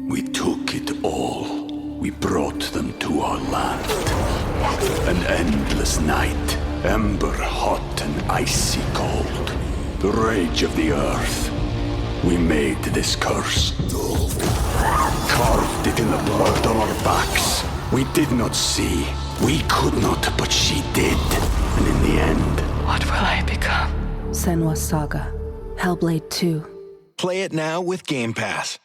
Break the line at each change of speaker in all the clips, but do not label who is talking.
We took it all. We brought them to our land. An endless night, ember hot and icy cold. The rage of the earth. We made this curse. Carved it in the blood on our backs. We did not see. We could not, but she did. And in the end...
What will I become?
Senua's Saga. Hellblade 2.
Play it now with Game Pass.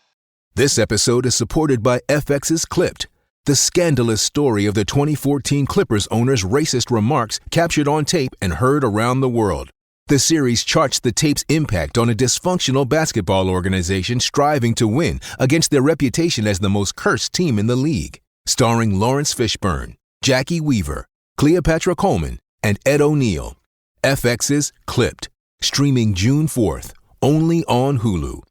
This episode is supported by FX's Clipped, the scandalous story of the 2014 Clippers owner's racist remarks captured on tape and heard around the world. The series charts the tape's impact on a dysfunctional basketball organization striving to win against their reputation as the most cursed team in the league. Starring Lawrence Fishburne, Jackie Weaver, Cleopatra Coleman, and Ed O'Neill. FX's Clipped, streaming June 4th, only on Hulu.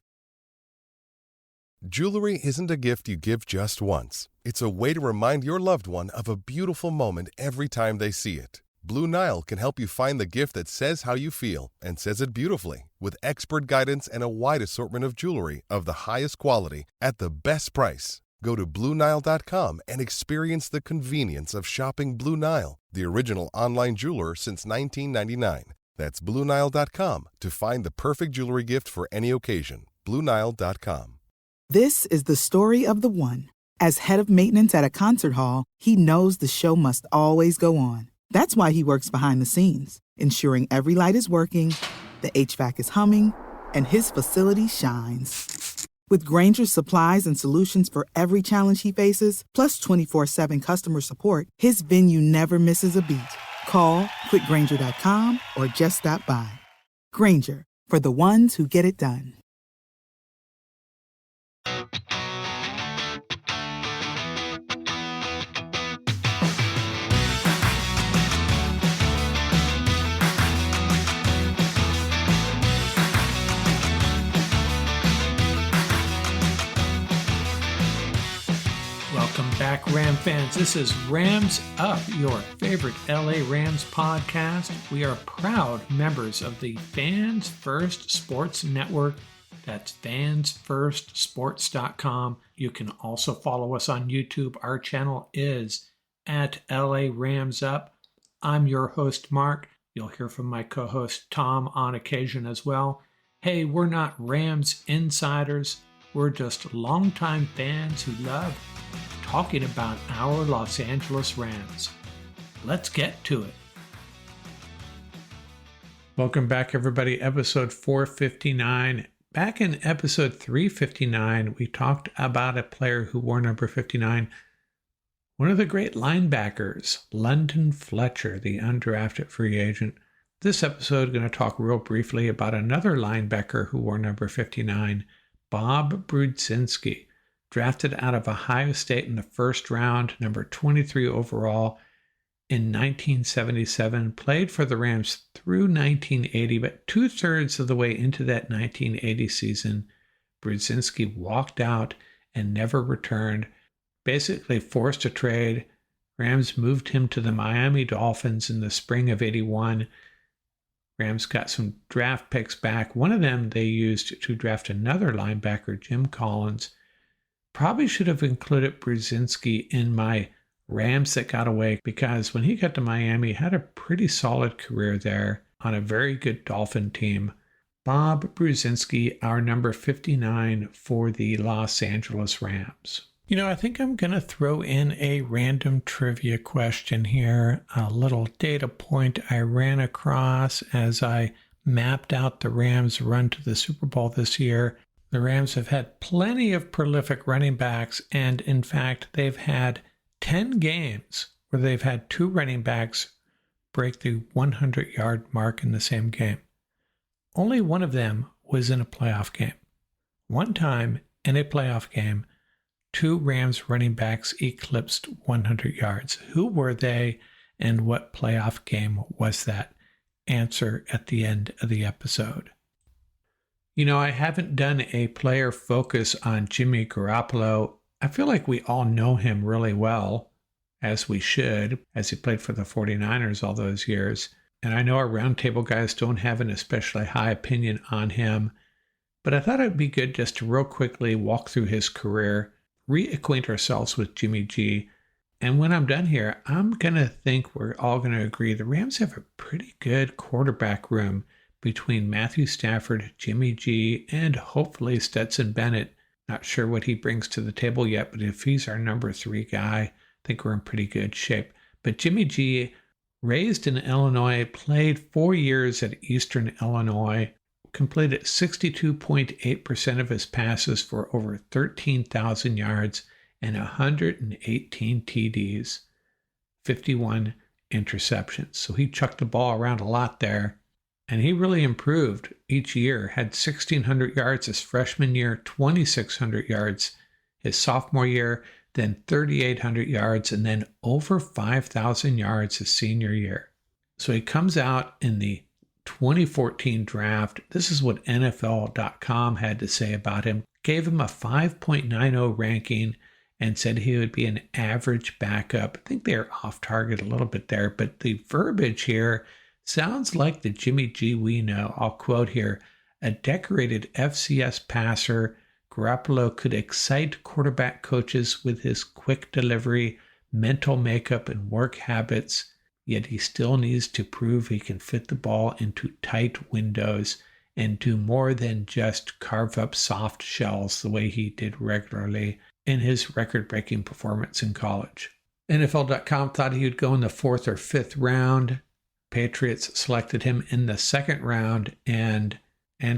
Jewelry isn't a gift you give just once. It's a way to remind your loved one of a beautiful moment every time they see it. Blue Nile can help you find the gift that says how you feel and says it beautifully, with expert guidance and a wide assortment of jewelry of the highest quality at the best price. Go to BlueNile.com and experience the convenience of shopping Blue Nile, the original online jeweler since 1999. That's BlueNile.com to find the perfect jewelry gift for any occasion. BlueNile.com.
This is the story of the one. As head of maintenance at a concert hall, he knows the show must always go on. That's why he works behind the scenes, ensuring every light is working, the HVAC is humming, and his facility shines. With Grainger's supplies and solutions for every challenge he faces, plus 24/7 customer support, his venue never misses a beat. Call quickgrainger.com or just stop by. Grainger, for the ones who get it done.
Welcome back, Ram fans. This is Rams Up, your favorite LA Rams podcast. We are proud members of the Fans First Sports Network. That's fansfirstsports.com. You can also follow us on YouTube. Our channel is at LA Rams Up. I'm your host, Mark. You'll hear from my co-host, Tom, on occasion as well. Hey, we're not Rams insiders. We're just longtime fans who love talking about our Los Angeles Rams. Let's get to it. Welcome back, everybody. Episode 459. Back in episode 359, we talked about a player who wore number 59, one of the great linebackers, London Fletcher, the undrafted free agent. This episode, I'm going to talk real briefly about another linebacker who wore number 59, Bob Brudzinski. Drafted out of Ohio State in the first round, number 23 overall in 1977, played for the Rams through 1980, but 2/3 of the way into that 1980 season, Brudzinski walked out and never returned, basically forced a trade. Rams moved him to the Miami Dolphins in the spring of 81. Rams got some draft picks back. One of them they used to draft another linebacker, Jim Collins. Probably should have included Brudzinski in my Rams that got away, because when he got to Miami, he had a pretty solid career there on a very good Dolphin team. Bob Brudzinski, our number 59 for the Los Angeles Rams. You know, I think I'm going to throw in a random trivia question here, a little data point I ran across as I mapped out the Rams' run to the Super Bowl this year. The Rams have had plenty of prolific running backs, and in fact, they've had 10 games where they've had two running backs break the 100-yard mark in the same game. Only one of them was in a playoff game. One time in a playoff game, two Rams running backs eclipsed 100 yards. Who were they, and what playoff game was that? Answer at the end of the episode. You know, I haven't done a player focus on Jimmy Garoppolo. I feel like we all know him really well, as we should, as he played for the 49ers all those years. And I know our roundtable guys don't have an especially high opinion on him, but I thought it would be good just to real quickly walk through his career. reacquaint ourselves with Jimmy G. And when I'm done here, I'm going to think we're all going to agree the Rams have a pretty good quarterback room between Matthew Stafford, Jimmy G, and hopefully Stetson Bennett. Not sure what he brings to the table yet, but if he's our number 3 guy, I think we're in pretty good shape. But Jimmy G, raised in Illinois, played 4 years at Eastern Illinois, completed 62.8% of his passes for over 13,000 yards and 118 TDs, 51 interceptions. So he chucked the ball around a lot there. And he really improved each year, had 1,600 yards his freshman year, 2,600 yards his sophomore year, then 3,800 yards, and then over 5,000 yards his senior year. So he comes out in the 2014 draft. This is what NFL.com had to say about him. Gave him a 5.90 ranking and said he would be an average backup. I think they're off target a little bit there, but the verbiage here sounds like the Jimmy G we know. I'll quote here, a decorated FCS passer, Garoppolo could excite quarterback coaches with his quick delivery, mental makeup, and work habits, yet he still needs to prove he can fit the ball into tight windows and do more than just carve up soft shells the way he did regularly in his record-breaking performance in college. NFL.com thought he would go in the 4th or 5th round. Patriots selected him in the 2nd round and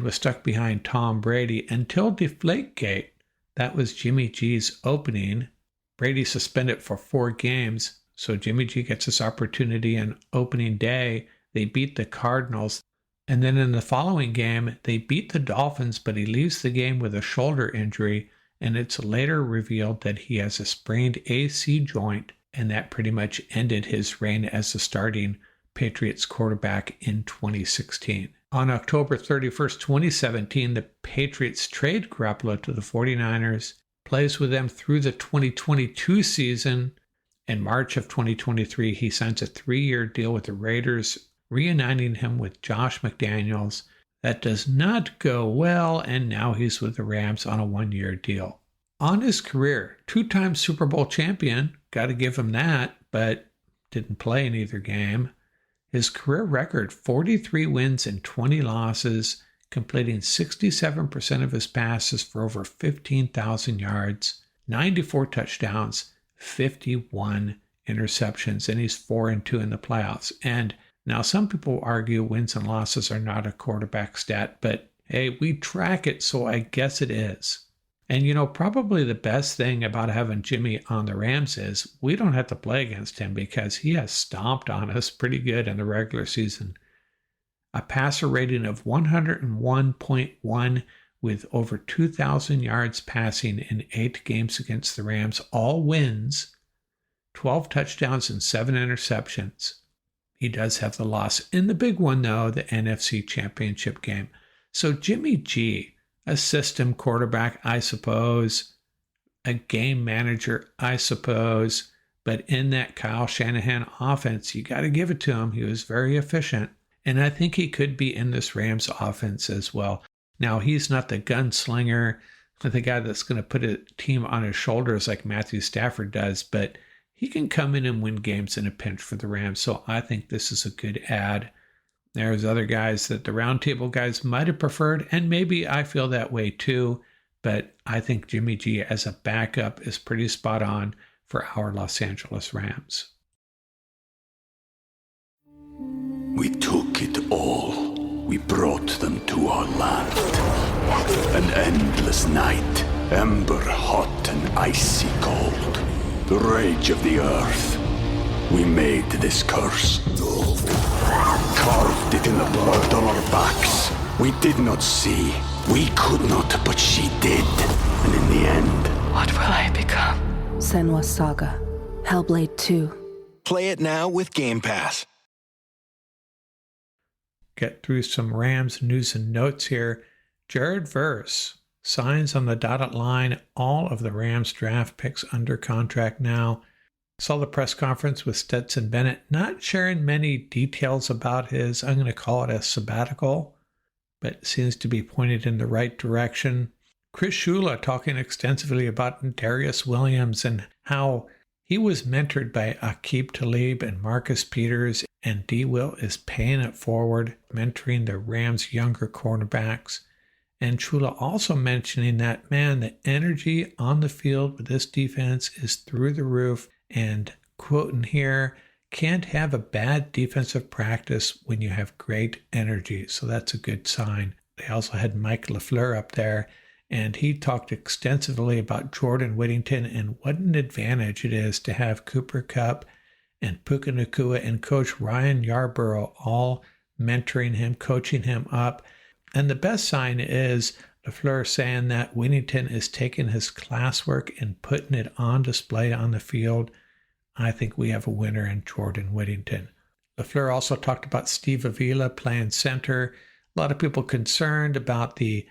was stuck behind Tom Brady until Deflategate. That was Jimmy G's opening. Brady suspended for 4 games, so Jimmy G gets his opportunity on opening day. They beat the Cardinals. And then in the following game, they beat the Dolphins, but he leaves the game with a shoulder injury, and it's later revealed that he has a sprained AC joint, and that pretty much ended his reign as the starting Patriots quarterback in 2016. On October 31st, 2017, the Patriots trade Garoppolo to the 49ers, plays with them through the 2022 season. In March of 2023, he signs a 3-year deal with the Raiders, reuniting him with Josh McDaniels. That does not go well, and now he's with the Rams on a 1-year deal. On his career, 2-time Super Bowl champion, got to give him that, but didn't play in either game. His career record, 43 wins and 20 losses, completing 67% of his passes for over 15,000 yards, 94 touchdowns, 51 interceptions, and he's 4-2 in the playoffs. And now some people argue wins and losses are not a quarterback stat, but hey, we track it, so I guess it is. And probably the best thing about having Jimmy on the Rams is we don't have to play against him because he has stomped on us pretty good in the regular season. A passer rating of 101.1 with over 2,000 yards passing in 8 games against the Rams, all wins, 12 touchdowns and 7 interceptions. He does have the loss in the big one, though, the NFC Championship game. So Jimmy G, a system quarterback, I suppose, a game manager, I suppose, but in that Kyle Shanahan offense, you got to give it to him. He was very efficient, and I think he could be in this Rams offense as well. Now, he's not the gunslinger, the guy that's going to put a team on his shoulders like Matthew Stafford does, but he can come in and win games in a pinch for the Rams, so I think this is a good add. There's other guys that the roundtable guys might have preferred, and maybe I feel that way too, but I think Jimmy G as a backup is pretty spot on for our Los Angeles Rams.
We took it all. We brought them to our land. An endless night, ember hot and icy cold. The rage of the earth. We made this curse. Carved it in the blood on our backs. We did not see. We could not, but she did. And in the end...
What will I become?
Senua's Saga. Hellblade 2.
Play it now with Game Pass.
Get through some Rams news and notes here. Jared Verse signs on the dotted line. All of the Rams draft picks under contract now. Saw the press conference with Stetson Bennett, not sharing many details about his, I'm going to call it a sabbatical, but seems to be pointed in the right direction. Chris Shula talking extensively about Darius Williams and how he was mentored by Aqib Talib and Marcus Peters, and D. Will is paying it forward, mentoring the Rams' younger cornerbacks. And Shula also mentioning that, man, the energy on the field with this defense is through the roof, and quoting here, can't have a bad defensive practice when you have great energy. So that's a good sign. They also had Mike LaFleur up there, and he talked extensively about Jordan Whittington and what an advantage it is to have Cooper Kupp and Puka Nacua and Coach Ryan Yarborough all mentoring him, coaching him up. And the best sign is LaFleur saying that Whittington is taking his classwork and putting it on display on the field. I think we have a winner in Jordan Whittington. LaFleur also talked about Steve Avila playing center. A lot of people concerned about the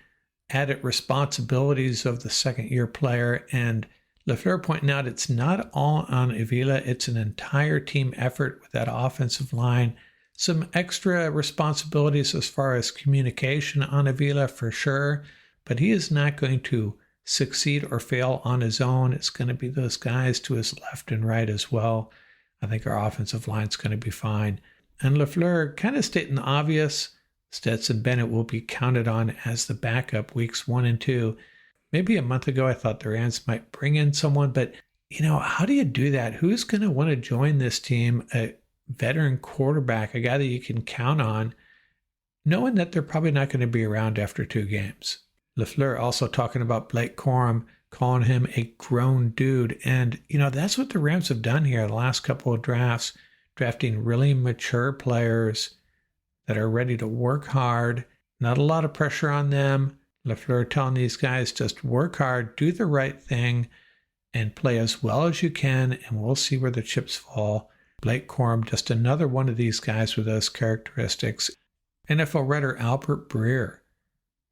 added responsibilities of the second-year player, and LaFleur pointing out it's not all on Avila. It's an entire team effort with that offensive line. Some extra responsibilities as far as communication on Avila for sure, but he is not going to succeed or fail on his own. It's going to be those guys to his left and right as well. I think our offensive line is going to be fine. And LaFleur kind of stating the obvious. Stetson Bennett will be counted on as the backup weeks 1 and 2. Maybe a month ago, I thought the Rams might bring in someone, but how do you do that? Who's going to want to join this team? A veteran quarterback, a guy that you can count on, knowing that they're probably not going to be around after 2 games. LaFleur also talking about Blake Corum, calling him a grown dude. And, that's what the Rams have done here the last couple of drafts, drafting really mature players that are ready to work hard, not a lot of pressure on them. LaFleur telling these guys just work hard, do the right thing, and play as well as you can, and we'll see where the chips fall. Blake Corum, just another one of these guys with those characteristics. NFL writer Albert Breer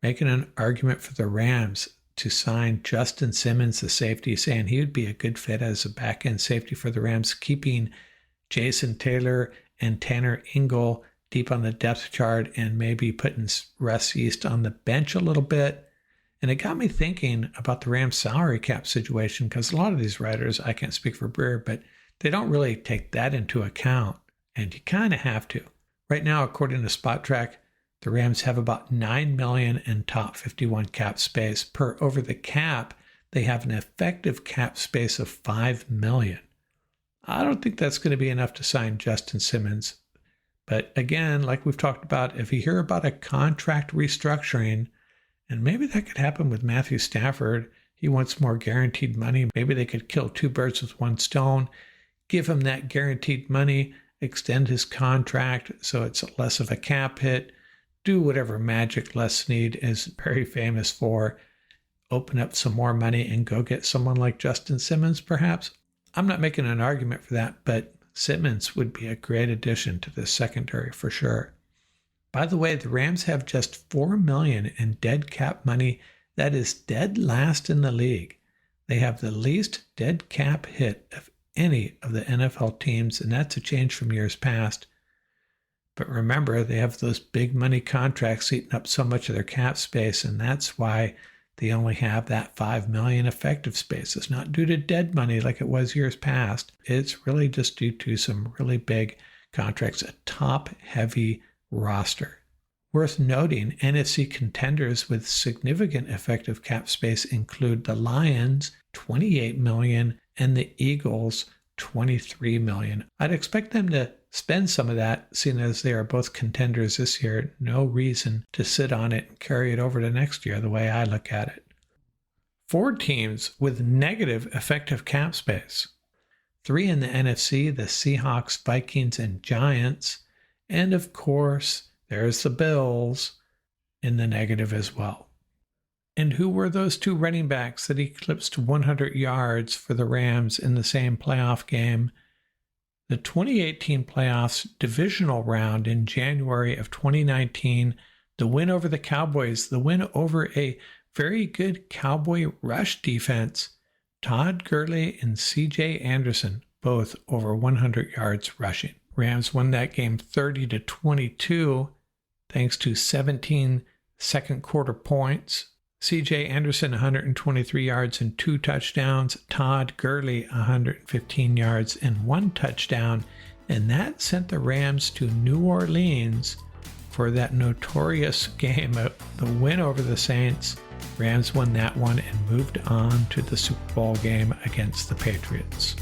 making an argument for the Rams to sign Justin Simmons, the safety, saying he would be a good fit as a back-end safety for the Rams, keeping Jason Taylor and Tanner Ingle deep on the depth chart and maybe putting Russ East on the bench a little bit. And it got me thinking about the Rams salary cap situation, because a lot of these writers, I can't speak for Breer, but they don't really take that into account. And you kind of have to. Right now, according to Spot Track, the Rams have about $9 million in top 51 cap space. Per over the cap, they have an effective cap space of $5 million. I don't think that's going to be enough to sign Justin Simmons. But again, like we've talked about, if you hear about a contract restructuring, and maybe that could happen with Matthew Stafford, he wants more guaranteed money. Maybe they could kill 2 birds with 1 stone, give him that guaranteed money, extend his contract so it's less of a cap hit, do whatever magic Les Snead is very famous for, open up some more money and go get someone like Justin Simmons perhaps. I'm not making an argument for that, but Simmons would be a great addition to this secondary for sure. By the way, the Rams have just $4 million in dead cap money. That is dead last in the league. They have the least dead cap hit of any of the NFL teams, and that's a change from years past. But remember, they have those big money contracts eating up so much of their cap space, and that's why they only have that $5 million effective space. It's not due to dead money like it was years past. It's really just due to some really big contracts, a top-heavy roster. Worth noting, NFC contenders with significant effective cap space include the Lions, $28 million, and the Eagles, $23 million. I'd expect them to spend some of that, seeing as they are both contenders this year. No reason to sit on it and carry it over to next year, the way I look at it. 4 teams with negative effective cap space. 3 in the NFC, the Seahawks, Vikings, and Giants. And of course, there's the Bills in the negative as well. And who were those 2 running backs that eclipsed 100 yards for the Rams in the same playoff game? The 2018 playoffs divisional round in January of 2019, the win over the Cowboys, the win over a very good Cowboy rush defense, Todd Gurley and C.J. Anderson, both over 100 yards rushing. Rams won that game 30-22, thanks to 17 second quarter points, C.J. Anderson, 123 yards and 2 touchdowns. Todd Gurley, 115 yards and 1 touchdown. And that sent the Rams to New Orleans for that notorious game, the win over the Saints. Rams won that one and moved on to the Super Bowl game against the Patriots.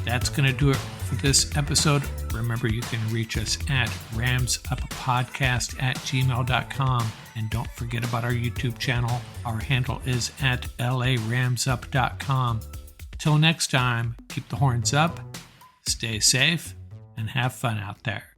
That's going to do it for this episode. Remember, you can reach us at ramsuppodcast@gmail.com. And don't forget about our YouTube channel. Our handle is at laramsup.com. Till next time, keep the horns up, stay safe, and have fun out there.